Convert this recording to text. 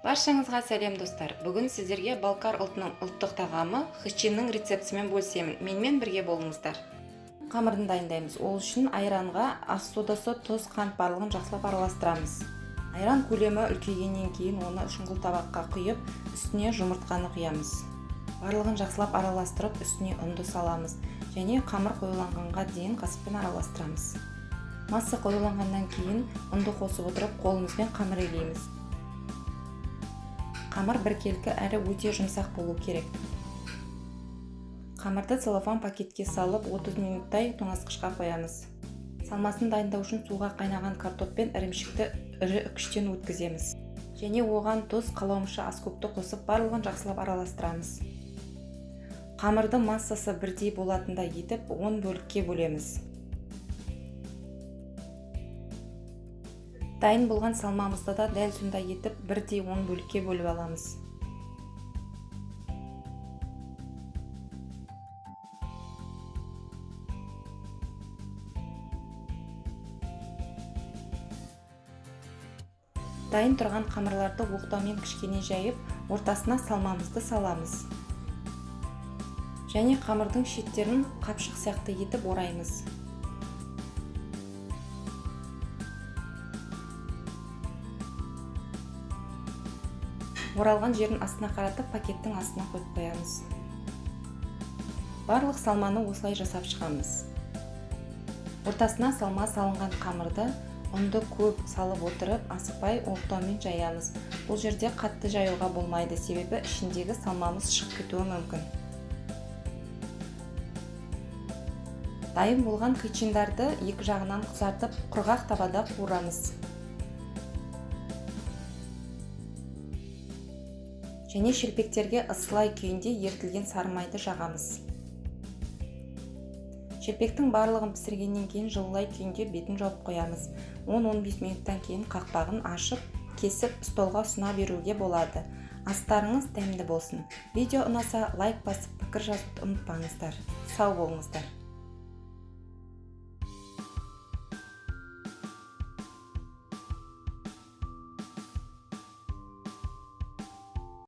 Баршаңызға сәлем достар. Бүгін сіздерге Балқар ұлтының ұлттық тағамы хычинның рецептісімен бөлісемін. Менімен бірге болыңыздар. Қамырын дайындаймыз. Ол үшін айранға ас содасы, тұз, қант барлығын жақсылап араластырамыз. Айран көлемі үлкейгеннен кейін оны шұңғыл табаққа құйып, үстіне жұмыртқаны құямыз. Барлығын жақсылап араластырып, үстіне ұнды саламыз және қамыр қоюланғанға дейін қасықпен араластырамыз. Масса қоюланғаннан кейін ұнды қосып отырып, қолымызбен қамыр илейміз. Қамыр біркелкі әрі өте жұмсақ болу керек. Қамырды целлофан пакетке салып 30 минуттай тоңазытқышқа қоямыз. Салмасын дайындау үшін суға қайнаған картоп пен ірімшікті ірі үкіштен өткіземіз. Және оған тұз, қалауымшы аскөкті қосып, барлығын жақсылап араластырамыз. Қамырды массасы бірдей болатындай етіп 10 бөлікке бөлеміз. Дайын болған салмамызды да дәл сондай етіп бірдей 10 бөлікке бөліп аламыз. Дайын тұрған қамырларды оқтаумен кішкене жайып, ортасына салмамызды саламыз. Және қамырдың шеттерін қапшық сияқты етіп ораймыз. Оралған жерін астына қаратып, пакеттің астына қойып қоямыз. Барлық салманы осылай жасап шығамыз. Ортасына салма салынған қамырды ұнды көп салып отырып, асықпай оқтаумен жаямыз. Бұл жерде қатты жаюға болмайды, себебі ішіндегі салмамыз шығып кетуі мүмкін. Дайын болған хычиндарды екі жағынан қызартып, құрғақ табада қуырамыз. Және шелпектерге ысылай күйінде ерітілген сары майды жағамыз. Шелпектің барлығын пісіргеннен кейін жылылай күйінде бетін жауып қоямыз. 10-15 минуттан кейін қақпағын ашып, кесіп столға ұсына беруге болады. Астарыңыз дәмді болсын. Видео ұнаса лайк басып, пікір жазуды ұмытпаңыздар. Сау болыңыздар.